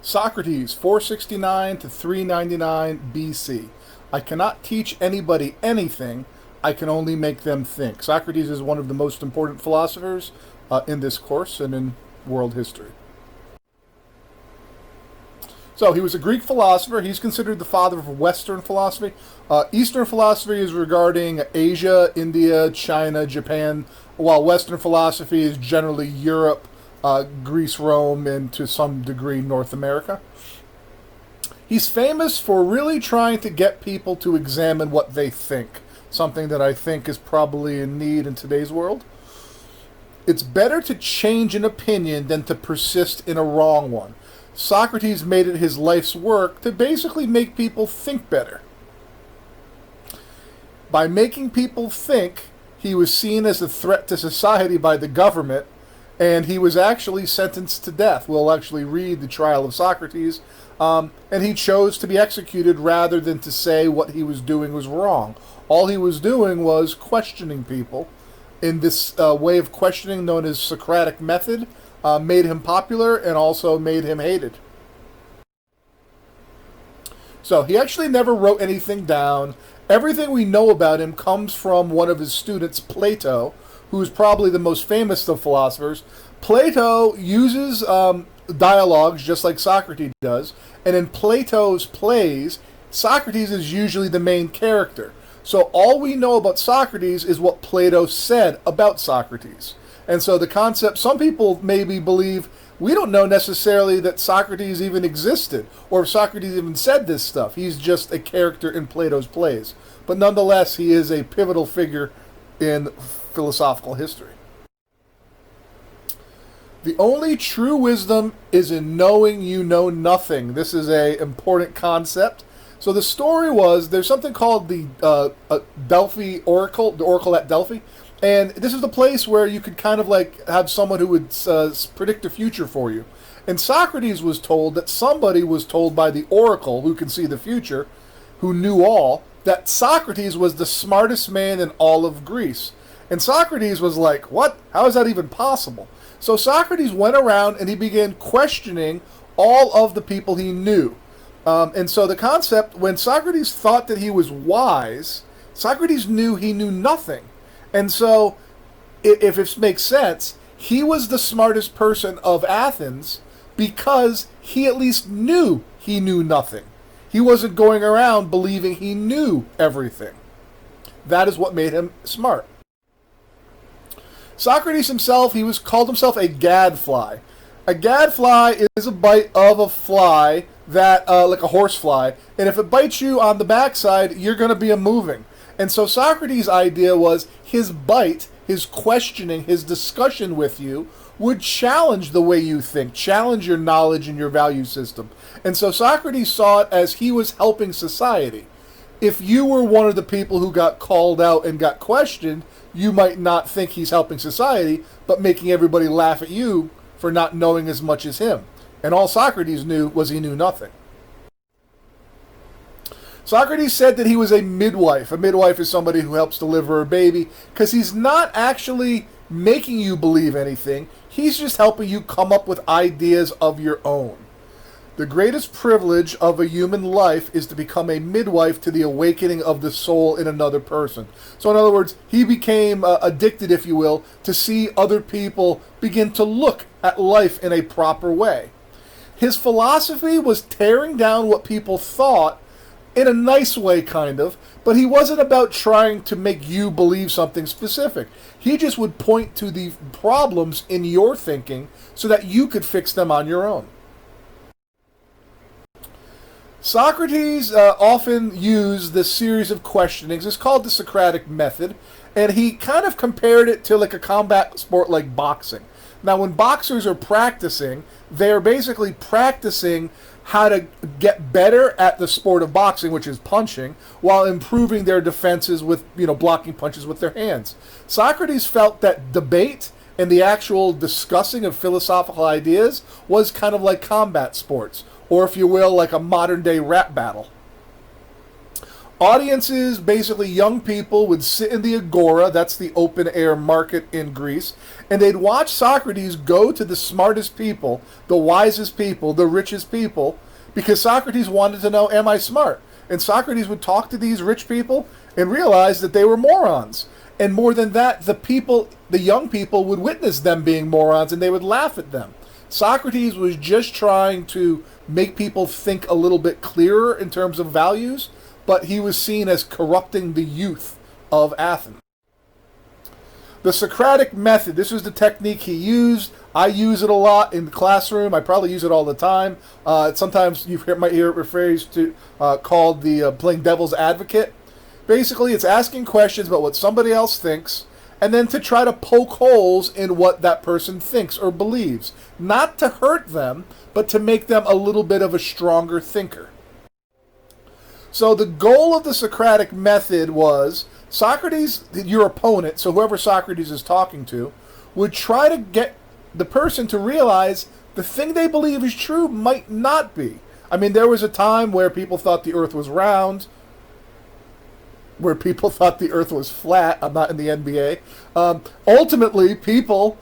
Socrates, 469 to 399 BC. I cannot teach anybody anything. I can only make them think. Socrates is one of the most important philosophers in this course and in world history. So he was a Greek philosopher. He's considered the father of Western philosophy. Eastern philosophy is regarding Asia, India, China, Japan, while Western philosophy is generally Europe, Greece, Rome, and to some degree North America. He's famous for really trying to get people to examine what they think, something that I think is probably in need in today's world. It's better to change an opinion than to persist in a wrong one. Socrates made it his life's work to basically make people think better. By making people think, he was seen as a threat to society by the government, and he was actually sentenced to death. We'll actually read the trial of Socrates, and he chose to be executed rather than to say what he was doing was wrong. All he was doing was questioning people. In this way of questioning known as Socratic method, made him popular and also made him hated. So he actually never wrote anything down. Everything we know about him comes from one of his students, Plato, who's probably the most famous of philosophers. Plato uses dialogues just like Socrates does, and in Plato's plays, Socrates is usually the main character. So all we know about Socrates is what Plato said about Socrates. And so the concept, some people maybe believe, we don't know necessarily that Socrates even existed, or if Socrates even said this stuff. He's just a character in Plato's plays. But nonetheless, he is a pivotal figure in philosophical history. The only true wisdom is in knowing you know nothing. This is an important concept. So the story was, there's something called the Delphi Oracle, the Oracle at Delphi. And this is the place where you could kind of like have someone who would predict the future for you. And Socrates was told that somebody was told by the oracle, who can see the future, who knew all, that Socrates was the smartest man in all of Greece. And Socrates was like, what? How is that even possible? So Socrates went around and he began questioning all of the people he knew. And so the concept, when Socrates thought that he was wise, Socrates knew he knew nothing. And so, if it makes sense, he was the smartest person of Athens because he at least knew he knew nothing. He wasn't going around believing he knew everything. That is what made him smart. Socrates himself, called himself a gadfly. A gadfly is a bite of a fly that, like a horsefly, and if it bites you on the backside, you're going to be moving. And so Socrates' idea was his bite, his questioning, his discussion with you would challenge the way you think, challenge your knowledge and your value system. And so Socrates saw it as he was helping society. If you were one of the people who got called out and got questioned, you might not think he's helping society, but making everybody laugh at you for not knowing as much as him. And all Socrates knew was he knew nothing. Socrates said that he was a midwife. A midwife is somebody who helps deliver a baby, because he's not actually making you believe anything. He's just helping you come up with ideas of your own. The greatest privilege of a human life is to become a midwife to the awakening of the soul in another person. So in other words, he became addicted, if you will, to see other people begin to look at life in a proper way. His philosophy was tearing down what people thought in a nice way, kind of, but he wasn't about trying to make you believe something specific. He just would point to the problems in your thinking so that you could fix them on your own. Socrates often used this series of questionings. It's called the Socratic method, and he kind of compared it to like a combat sport like boxing. Now, when boxers are practicing, they're basically practicing how to get better at the sport of boxing, which is punching, while improving their defenses with, blocking punches with their hands. Socrates felt that debate and the actual discussing of philosophical ideas was kind of like combat sports, or if you will, like a modern-day rap battle. Audiences, basically young people, would sit in the agora, that's the open air market in Greece, and they'd watch Socrates go to the smartest people, the wisest people, the richest people, because Socrates wanted to know, am I smart? And Socrates would talk to these rich people and realize that they were morons. And more than that, the young people would witness them being morons and they would laugh at them. Socrates was just trying to make people think a little bit clearer in terms of values, but he was seen as corrupting the youth of Athens. The Socratic method, this was the technique he used. I use it a lot in the classroom. I probably use it all the time. Sometimes you might hear it referred to called the playing devil's advocate. Basically, it's asking questions about what somebody else thinks, and then to try to poke holes in what that person thinks or believes. Not to hurt them, but to make them a little bit of a stronger thinker. So the goal of the Socratic method was Socrates, your opponent, so whoever Socrates is talking to, would try to get the person to realize the thing they believe is true might not be. I mean, there was a time where people thought the earth was round, where people thought the earth was flat. I'm not in the NBA. Ultimately, people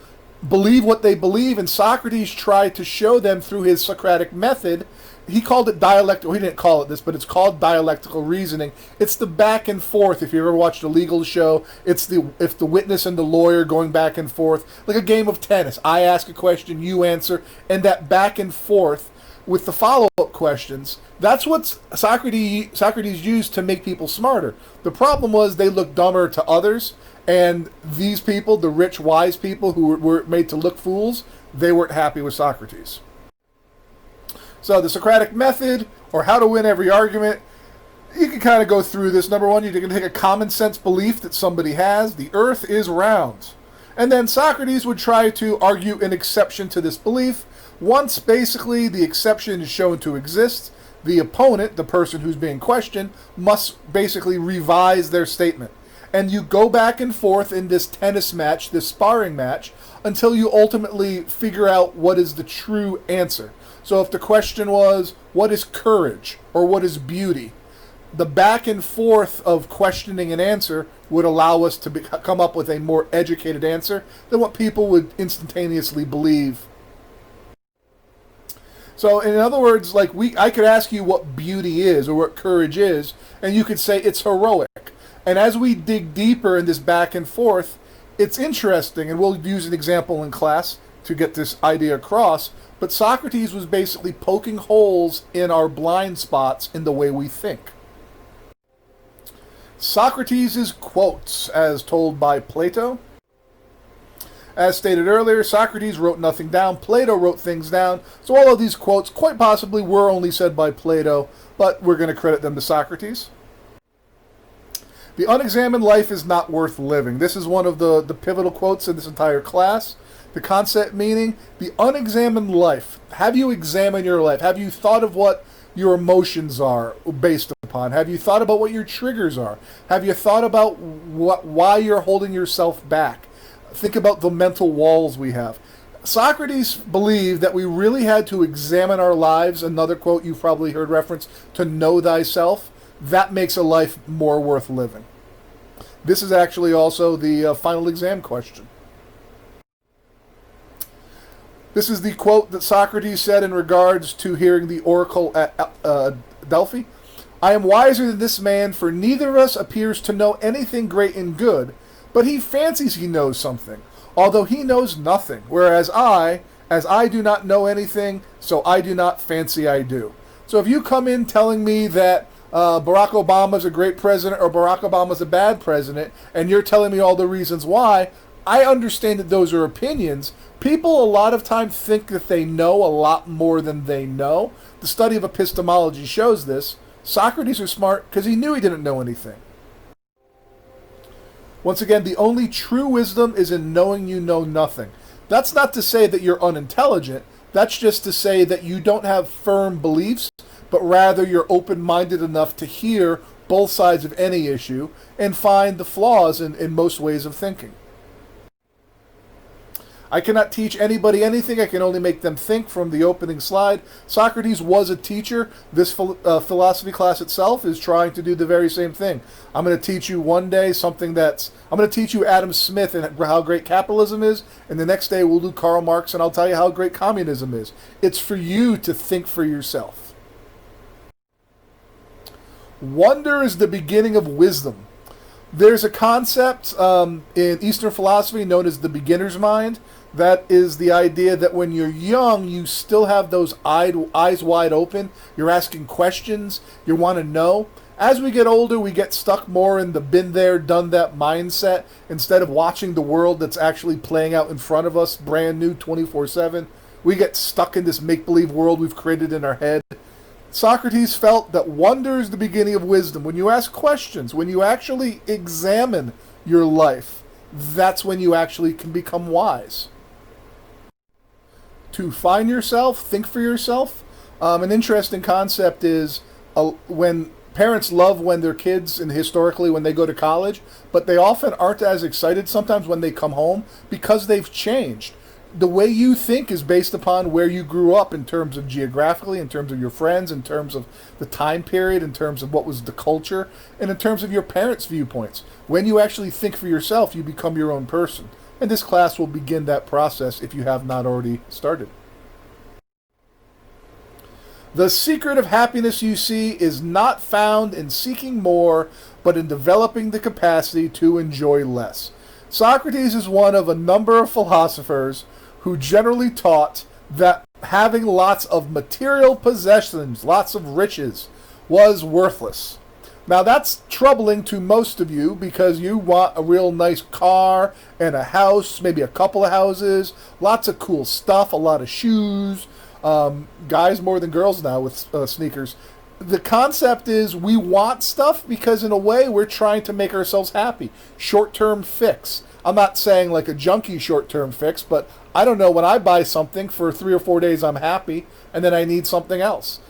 believe what they believe, and Socrates tried to show them through his Socratic method. He called it dialectical. He didn't call it this, but it's called dialectical reasoning. It's the back and forth. If you ever watched a legal show, it's the witness and the lawyer going back and forth, like a game of tennis. I ask a question, you answer, and that back and forth with the follow-up questions. That's what Socrates used to make people smarter. The problem was they looked dumber to others, and these people, the rich, wise people who were made to look fools, they weren't happy with Socrates. So the Socratic method, or how to win every argument, you can kind of go through this. Number one, you're going to take a common sense belief that somebody has. The earth is round. And then Socrates would try to argue an exception to this belief. Once basically the exception is shown to exist, the opponent, the person who's being questioned, must basically revise their statement. And you go back and forth in this tennis match, this sparring match, until you ultimately figure out what is the true answer. So if the question was, what is courage or what is beauty? The back and forth of questioning an answer would allow us to come up with a more educated answer than what people would instantaneously believe. So in other words, I could ask you what beauty is or what courage is, and you could say it's heroic. And as we dig deeper in this back and forth, it's interesting, and we'll use an example in class to get this idea across, but Socrates was basically poking holes in our blind spots in the way we think. Socrates' quotes, as told by Plato. As stated earlier, Socrates wrote nothing down. Plato wrote things down. So all of these quotes quite possibly were only said by Plato, but we're going to credit them to Socrates. The unexamined life is not worth living. This is one of the pivotal quotes in this entire class. The concept meaning, the unexamined life. Have you examined your life? Have you thought of what your emotions are based upon? Have you thought about what your triggers are? Have you thought about why you're holding yourself back? Think about the mental walls we have. Socrates believed that we really had to examine our lives. Another quote you've probably heard reference to know thyself. That makes a life more worth living. This is actually also the final exam question. This is the quote that Socrates said in regards to hearing the oracle at Delphi. I am wiser than this man, for neither of us appears to know anything great and good, but he fancies he knows something, although he knows nothing, whereas as I do not know anything, so I do not fancy I do. So if you come in telling me that Barack Obama's a great president or Barack Obama's a bad president, and you're telling me all the reasons why, I understand that those are opinions. People a lot of times think that they know a lot more than they know. The study of epistemology shows this. Socrates was smart because he knew he didn't know anything. Once again, the only true wisdom is in knowing you know nothing. That's not to say that you're unintelligent. That's just to say that you don't have firm beliefs, but rather you're open-minded enough to hear both sides of any issue and find the flaws in most ways of thinking. I cannot teach anybody anything. I can only make them think. From the opening slide, Socrates was a teacher. This philosophy class itself is trying to do the very same thing. I'm going to teach you one day I'm going to teach you Adam Smith and how great capitalism is, and the next day we'll do Karl Marx and I'll tell you how great communism is. It's for you to think for yourself. Wonder is the beginning of wisdom. There's a concept in Eastern philosophy known as the beginner's mind. That is the idea that when you're young, you still have those eyes wide open. You're asking questions. You want to know. As we get older, we get stuck more in the been there, done that mindset instead of watching the world that's actually playing out in front of us, brand new, 24/7. We get stuck in this make-believe world we've created in our head. Socrates felt that wonder is the beginning of wisdom. When you ask questions, when you actually examine your life, that's when you actually can become wise. To find yourself, think for yourself. An interesting concept is when parents love when their kids, and historically when they go to college, but they often aren't as excited sometimes when they come home because they've changed. The way you think is based upon where you grew up in terms of geographically, in terms of your friends, in terms of the time period, in terms of what was the culture, and in terms of your parents' viewpoints. When you actually think for yourself, you become your own person. And this class will begin that process if you have not already started. The secret of happiness, you see, is not found in seeking more, but in developing the capacity to enjoy less. Socrates is one of a number of philosophers who generally taught that having lots of material possessions, lots of riches, was worthless. Now that's troubling to most of you because you want a real nice car and a house, maybe a couple of houses, lots of cool stuff, a lot of shoes, guys more than girls now with sneakers. The concept is we want stuff because in a way we're trying to make ourselves happy. Short-term fix. I'm not saying like a junkie short-term fix, but I don't know, when I buy something for 3 or 4 days I'm happy and then I need something else.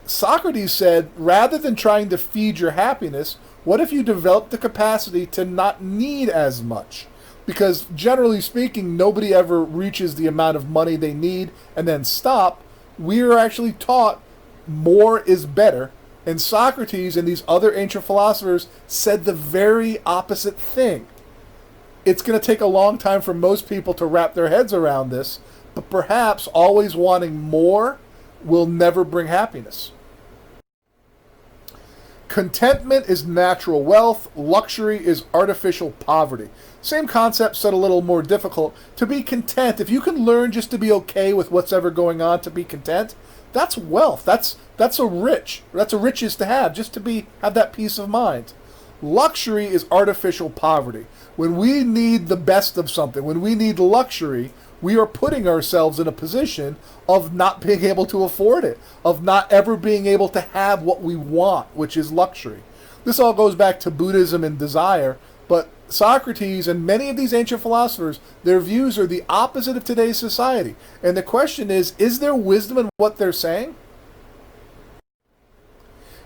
Socrates said, rather than trying to feed your happiness, what if you develop the capacity to not need as much? Because generally speaking, nobody ever reaches the amount of money they need and then stop. We are actually taught more is better. And Socrates and these other ancient philosophers said the very opposite thing. It's going to take a long time for most people to wrap their heads around this, but perhaps always wanting more will never bring happiness. Contentment is natural wealth. Luxury is artificial poverty. Same concept, said a little more difficult. To be content, if you can learn just to be okay with what's ever going on, to be content, that's wealth. That's riches to have, just to have that peace of mind. Luxury is artificial poverty. When we need the best of something, when we need luxury, we are putting ourselves in a position of not being able to afford it, of not ever being able to have what we want, which is luxury. This all goes back to Buddhism and desire, but Socrates and many of these ancient philosophers, their views are the opposite of today's society. And the question is there wisdom in what they're saying?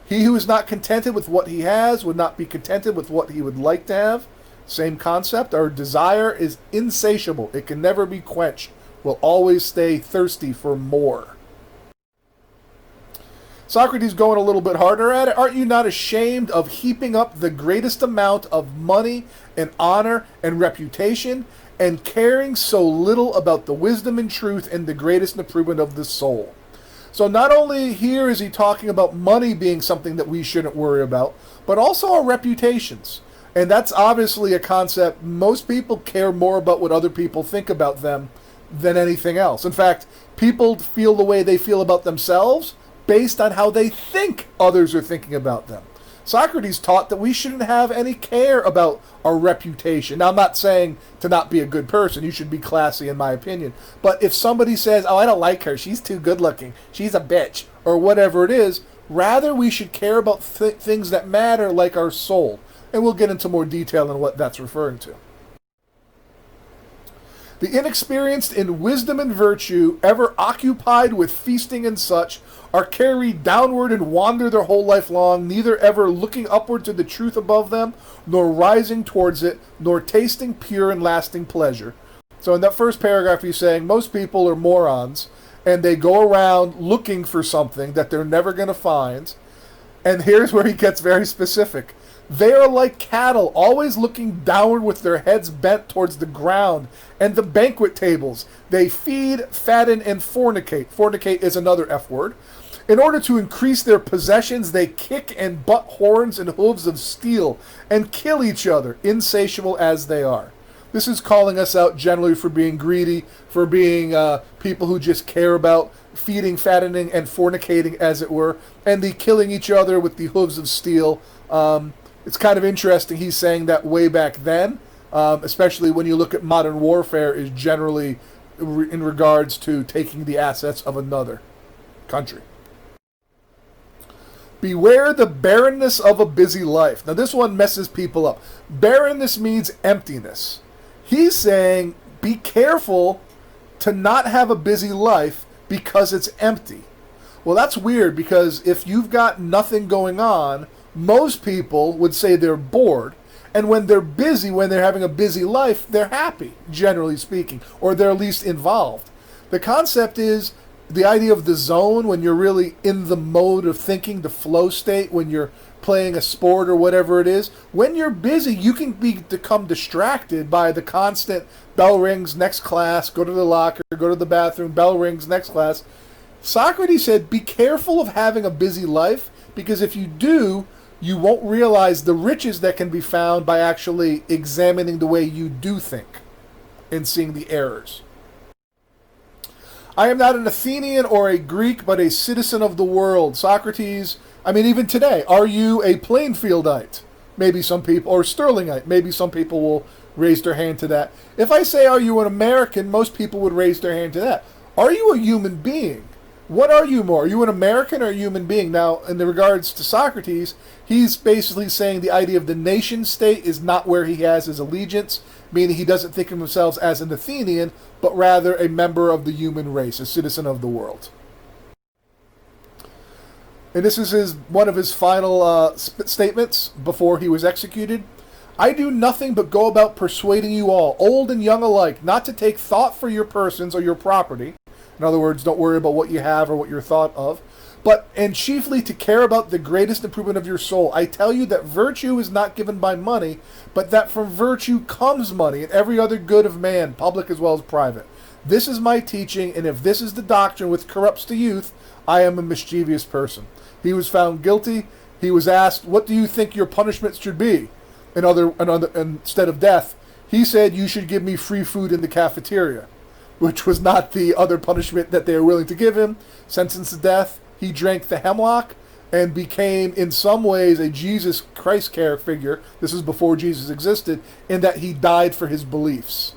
He who is not contented with what he has would not be contented with what he would like to have. Same concept. Our desire is insatiable. It can never be quenched. We'll always stay thirsty for more. Socrates going a little bit harder at it. Aren't you not ashamed of heaping up the greatest amount of money and honor and reputation and caring so little about the wisdom and truth and the greatest improvement of the soul? So not only here is he talking about money being something that we shouldn't worry about, but also our reputations. And that's obviously a concept. Most people care more about what other people think about them than anything else. In fact, people feel the way they feel about themselves based on how they think others are thinking about them. Socrates taught that we shouldn't have any care about our reputation. Now, I'm not saying to not be a good person. You should be classy, in my opinion. But if somebody says, oh, I don't like her, she's too good looking, she's a bitch, or whatever it is, rather we should care about things that matter, like our soul. And we'll get into more detail on what that's referring to. The inexperienced in wisdom and virtue, ever occupied with feasting and such, are carried downward and wander their whole life long, neither ever looking upward to the truth above them, nor rising towards it, nor tasting pure and lasting pleasure. So in that first paragraph, he's saying most people are morons, and they go around looking for something that they're never going to find. And here's where he gets very specific. They are like cattle, always looking downward with their heads bent towards the ground and the banquet tables. They feed, fatten, and fornicate. Fornicate is another F word. In order to increase their possessions, they kick and butt horns and hooves of steel and kill each other, insatiable as they are. This is calling us out generally for being greedy, for being people who just care about feeding, fattening, and fornicating, as it were, and the killing each other with the hooves of steel. It's kind of interesting he's saying that way back then, especially when you look at modern warfare, is generally in regards to taking the assets of another country. Beware the barrenness of a busy life. Now this one messes people up. Barrenness means emptiness. He's saying be careful to not have a busy life because it's empty. Well, that's weird, because if you've got nothing going on, most people would say they're bored. And when they're busy, when they're having a busy life, they're happy, generally speaking, or they're at least involved. The concept is the idea of the zone, when you're really in the mode of thinking, the flow state, when you're playing a sport or whatever it is. When you're busy, you can become distracted by the constant bell rings, next class, go to the locker, go to the bathroom, bell rings, next class. Socrates said, be careful of having a busy life, because if you do, you won't realize the riches that can be found by actually examining the way you do think and seeing the errors. I am not an Athenian or a Greek, but a citizen of the world. Socrates, even today, are you a Plainfieldite? Maybe some people, or Sterlingite. Maybe some people will raise their hand to that. If I say, are you an American, most people would raise their hand to that. Are you a human being? What are you more? Are you an American or a human being? Now, in regards to Socrates, he's basically saying the idea of the nation state is not where he has his allegiance, meaning he doesn't think of himself as an Athenian, but rather a member of the human race, a citizen of the world. And this is one of his final statements before he was executed. I do nothing but go about persuading you all, old and young alike, not to take thought for your persons or your property. In other words, don't worry about what you have or what you're thought of, and chiefly to care about the greatest improvement of your soul. I tell you that virtue is not given by money, but that from virtue comes money and every other good of man, public as well as private. This is my teaching, and if this is the doctrine which corrupts the youth, I am a mischievous person. He was found guilty. He was asked, what do you think your punishment should be? Instead of death, he said, you should give me free food in the cafeteria, which was not the other punishment that they were willing to give him. Sentenced to death, he drank the hemlock and became, in some ways, a Jesus Christ character figure. This is before Jesus existed, in that he died for his beliefs.